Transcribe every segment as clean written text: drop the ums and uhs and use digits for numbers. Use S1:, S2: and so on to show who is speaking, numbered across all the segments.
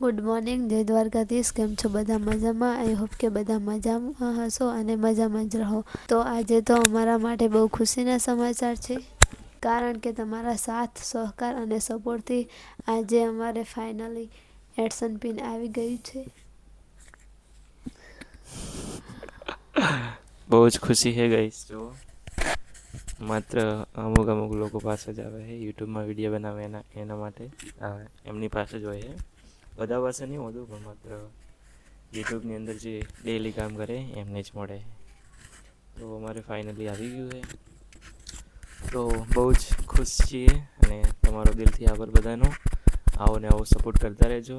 S1: Good morning, જય દ્વારકાધીશ. કેમ છો બધા? મજામાં? આઈ હોપ કે બધા મજામાં હશો અને મજામાં જ રહો. તો આજે તો અમારા માટે બહુ ખુશીના સમાચાર છે, કારણ કે તમારા સાથ, સહકાર અને સપોર્ટથી આજે અમારે ફાઇનલી એડસન પિન આવી ગયું છે.
S2: બહુ જ ખુશી છે ગાઈસ. જો માત્ર અમુક લોકો પાસે જ આવે છે યુટ્યુબમાં વિડીયો બનાવે એના માટે એમની પાસે જ હોય છે. બધા પાસે નહીં હોતું, પણ માત્ર યુટ્યુબની અંદર જે ડેલી કામ કરે એમને જ મળે. તો અમારે ફાઇનલી આવી ગયું છે, તો બહુ જ ખુશ છીએ અને તમારો દિલથી આભાર બધાનો. આવો ને આવો સપોર્ટ કરતા રહેજો.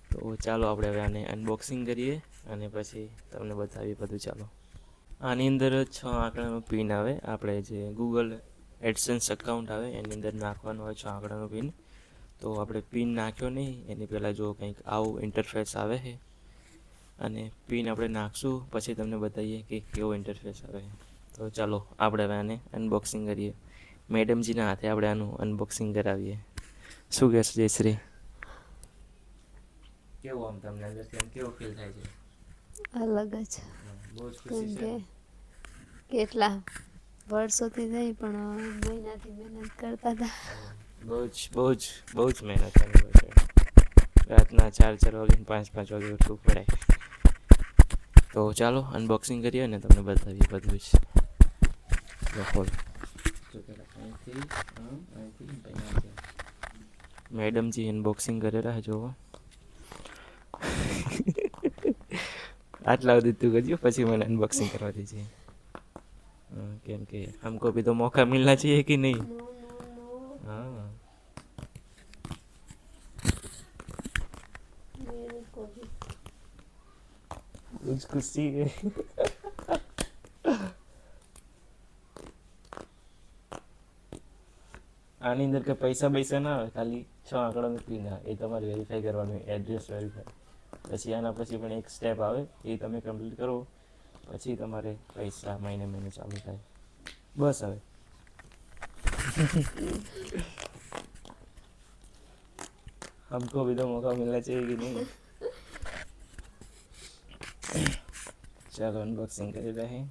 S2: તો ચાલો આપણે હવે આને અનબોક્સિંગ કરીએ અને પછી તમને બતાવીએ બધું. ચાલો, આની અંદર 6 આંકડાનો પિન આવે. આપણે જે ગૂગલ એડસન્સ અકાઉન્ટ આવે એની અંદર નાખવાનો હોય 6 આંકડાનો પિન. તો આપણે પિન નાખ્યો નહીં એની પહેલાં જો કંઈક આવું ઇન્ટરફેસ આવે છે, અને પિન આપણે નાખશું પછી તમને બતાવીએ કે કેવો ઇન્ટરફેસ આવે. તો ચાલો આપણે હવે આને અનબોક્સિંગ કરીએ. મેડમજીના હાથે આપણે આનું અનબોક્સિંગ કરાવીએ. શું કહેશો જયશ્રી? કેવું આમ તમને અંદરથી આમ કેવું ફીલ થાય છે?
S1: અલગ જ.
S2: બહુ જ
S1: કેમ
S2: ખુશી છે
S1: કે
S2: ને?
S1: કેટલા વર્ષોથી નહીં પણ મહિનાથી મહેનત કરતા હતા.
S2: બહુ જ મહેનત કરવી પડે. રાતના 4 વાગે 5 વાગે ઉઠવું પડે. તો ચાલો અનબોક્સિંગ કરીએ ને તમને બતાવીએ બધું જ. મેડમજી અનબોક્સિંગ કરેલા જોવો. આટલા સુધી તું કરજો, પછી મને અનબોક્સિંગ કરવા દેજે. કેમ કે हमको भी तो मौका मिलना चाहिए कि नहीं?
S1: नो नो नो,
S2: हाँ,
S1: मेरे को भी.
S2: कुछ खुशी है. આની અંદર કે પૈસા ના આવે, ખાલી 6 આંકડાનું પિન આવે. એ તમારે વેરીફાઈ કરવાનું, એડ્રેસ વેરીફાઈ. પછી આના પછી પણ એક સ્ટેપ આવે, એ તમે કમ્પ્લીટ કરો પછી તમારે પૈસા મહિને ચાલુ થાય. બસ હવે हमको भी तो मौका मिलना चाहिए कि नहीं? चलो अनबॉक्सिंग कर रहे हैं.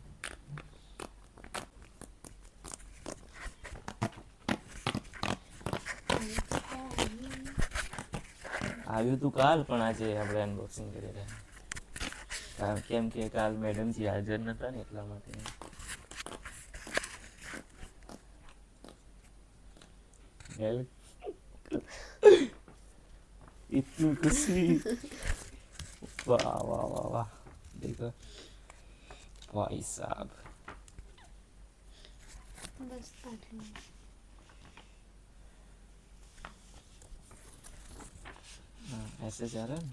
S2: આવ્યું તું કાલ, પણ આજે આપણે અનબોક્સિંગ કરી રહ્યા. કેમ કે કાલ મેડમજી હાજર નતા ને એટલા માટે. इतनी खुशी. वाह वाह वाह वाह. देखो भाई साहब.
S1: બસ આટલું.
S2: ऐसे जा रहा है.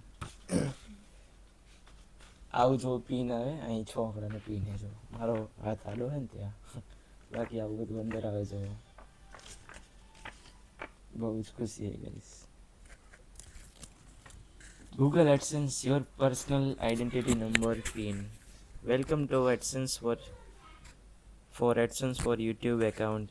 S2: આવું જો પિન આવે, અહીં 6 આંકડાનો પિન છે. જો મારો હાથ આડો છે ને ત્યાં, બાકી આવું બધું અંદર આવે છે. બહુ જ ખુશી આવી ગઈ. Google AdSense, your personal identity number PIN. Welcome to AdSense for AdSense for YouTube account.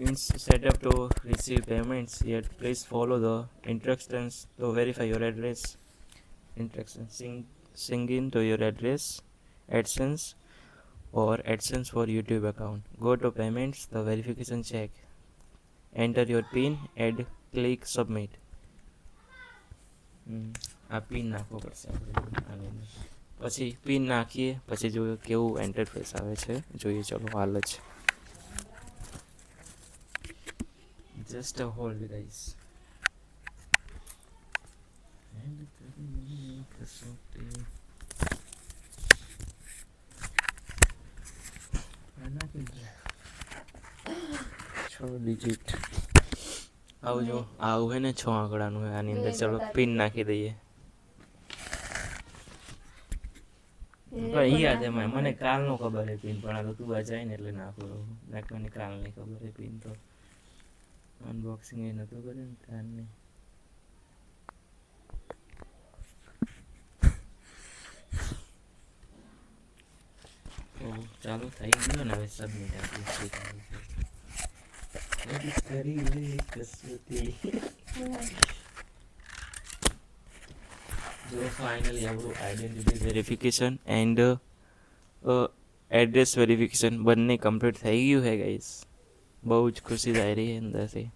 S2: It's set up to receive payments. Yet please follow the instructions to verify your address. Instructions sing in to your address, AdSense or AdSense for YouTube account. Go to payments, the verification check. Enter your PIN, add, click submit. આ pin નાખવો પડશે આપણે. પછી pin નાખીએ પછી જોઈએ કેવું interface આવે છે. જોઈએ ચલો હાલ જ. Just a hold guys. Digit આવું જો આવું હે ને 6 આંકડાનું હે. આની અંદર ચલો પિન નાખી દઈએ. પણ યાદ એમાં મને કાલનો ખબર હે પિન, પણ આ તો તું આ જાય ને એટલે નાખું નાખવાની કાલની ખબર હે પિન. તો અનબોક્સિંગ એ નહોતું કર્યું ને કાલની. તો ચાલુ થઈ ગયો ને હવે સબમિટ આપીએ. કરી લે કસોટી. જો ફાઇનલી આપણું identity verification and address verification બંને કમ્પ્લીટ થઈ ગયું છે ગાઈસ. બહુ જ ખુશી થઈ રહી છે અંદરથી.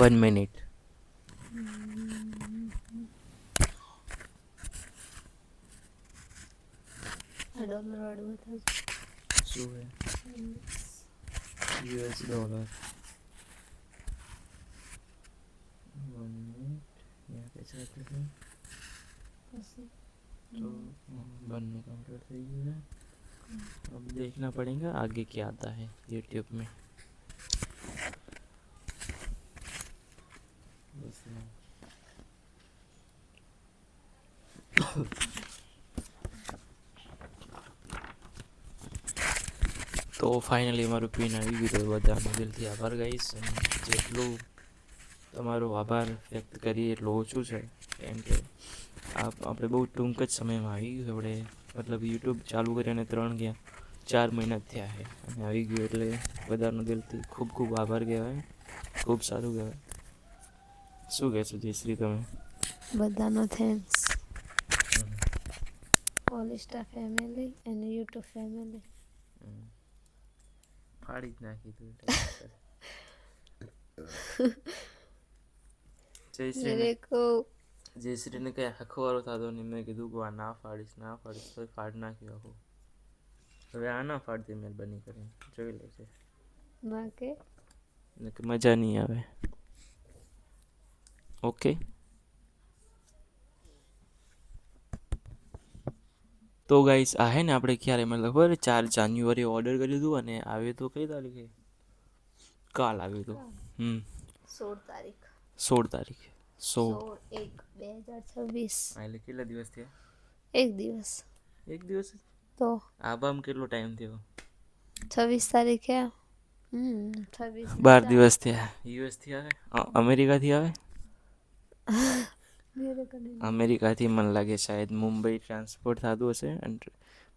S2: 1 મિનિટ.
S1: $1 વાળું હતું.
S2: શું છે? US dollar. 1 મિનિટ. यहाँ कैसे आते थे? तो बनने कंप्लीट થઈ ગયું है. अब देखना पड़ेगा आगे क्या आता है यूट्यूब में. बस તો ફાઇનલી મારું પિન આવી ગયું. તો બધાનો દિલથી આભાર ગાઈસ. જેટલું તમારો આભાર વ્યક્ત કરીએ એટલું ઓછું છે, કેમ કે આપણે બહુ ટૂંક જ સમયમાં આવી ગયું. આપણે મતલબ યુટ્યુબ ચાલુ કરીને 4 મહિના જ થયા છે અને આવી ગયું, એટલે બધાનો દિલથી ખૂબ ખૂબ આભાર કહેવાય. ખૂબ સારું કહેવાય. શું કહેશો જયશ્રી તમે?
S1: બધાનો થેન્ક્સ. ઓલિસ્ટા ફેમિલી અને યુટ્યુબ ફેમિલી.
S2: ફાડી જ નાખી તું.
S1: मेरे को
S2: જયશ્રીને કઈ આખો થતો નહીં. મેં કીધું કે આ ના ફાડીશ તો ફાડ નાખ્યો આખો. હવે આ ના ફાડતી મહેરબાની કરીને જોઈ લેજે.
S1: ના કે
S2: મજા નહીં આવે. ઓકે. તો ગાઈસ આ હે ને આપણે ક્યારે મતલબ ખબર 4 જાન્યુઆરી ઓર્ડર કર્યું હતું અને આવ્યું તો કઈ તારીખે? કાલ આવ્યું હતું.
S1: 16 તારીખ.
S2: 16 તારીખે.
S1: 16/1/2026.
S2: એટલે કેટલા દિવસ થયા?
S1: એક દિવસ.
S2: એક દિવસ
S1: તો
S2: આબામ કેટલો ટાઈમ થયો?
S1: 26 તારીખે 26
S2: 12 દિવસ થયા. યુએસ થી આવે? અમેરિકાથી આવે? અમેરિકાથી મને લાગે શાયદ મુંબઈ ટ્રાન્સપોર્ટ થતું હશે અને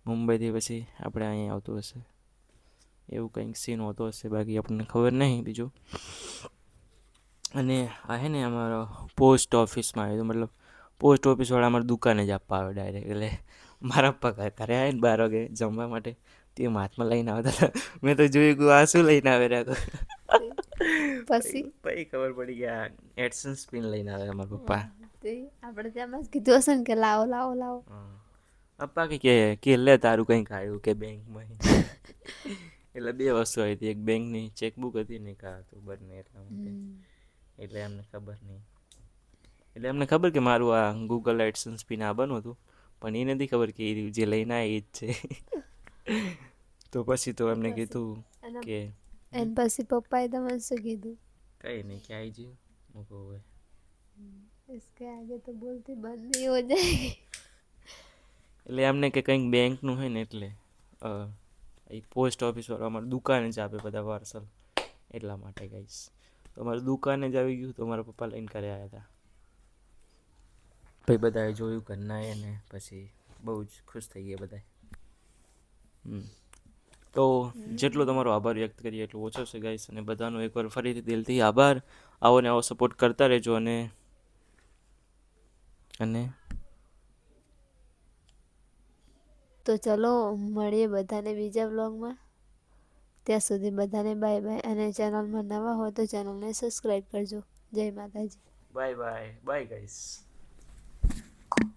S2: મુંબઈથી પછી આપણે અહીંયા આવતું હશે, એવું કંઈક સીન હોતો હશે. બાકી આપણને ખબર નહીં બીજું. અને આ હે ને અમારો પોસ્ટ ઓફિસમાં આવ્યું. મતલબ પોસ્ટ ઓફિસવાળા અમારી દુકાને જ આપવા આવે ડાયરેક્ટ. એટલે મારા પપ્પા ઘરે આવે ને 12 વાગે જમવા માટે, તે હાથમાં લઈને આવતા હતા. મેં તો જોયું કે આ શું લઈને આવે રહ્યા. પછી ખબર પડી કે આ એડસન્સ પિન લઈને આવે અમારા પપ્પા.
S1: આપણે ત્યાં જ કીધું હશે ને કે લાવો લાવો લાવો.
S2: પપ્પા કે લે તારું કંઈક આવ્યું કે બેંકમાં. એટલે 2 વસ્તુ આવી હતી. એક બેંકની ચેકબુક હતી ને કા હતું બંને. એટલા માટે એટલે એમને ખબર નહીં. એટલે એમને ખબર કે મારું આ ગૂગલ એડસન્સ પિન આ બનવું હતું, પણ એ નથી ખબર કે જે લઈને આવે એ જ છે. તો પછી તો એમને કીધું કે
S1: એન પછી પપ્પાએ તમને શું કીધું?
S2: કંઈ નહીં કે આવી ગયું મૂકો હવે.
S1: इसके आगे तो बोलती बंद नहीं हो जाएगी.
S2: એટલે એમને કે કંઈક બેંકનું હોય ને એટલે એ પોસ્ટ ઓફિસ વાળા અમારી દુકાને જ આપે બધા પાર્સલ, એટલા માટે ગાઈસ. તો અમારી દુકાને જ આવી ગયું. તો મારા પપ્પા લઈને ઘરે આવ્યા હતા. ભાઈ બધાએ જોયું ઘરના એને, પછી બહુ જ ખુશ થઈ ગયા બધા. તો જેટલો તમારો આભાર વ્યક્ત કરીએ એટલું ઓછો છે ગાઈસ. અને બધાનો એકવાર ફરીથી દિલથી આભાર. આવો ને આવો સપોર્ટ કરતા રહેજો. અને
S1: તો ચલો મળીએ બધાને બીજા વ્લોગમાં. ત્યાં સુધી બધાને બાય બાય. અને ચેનલમાં નવા હોય તો ચેનલને સબસ્ક્રાઈબ કરજો. જય માતાજી.
S2: Bye bye. Bye guys.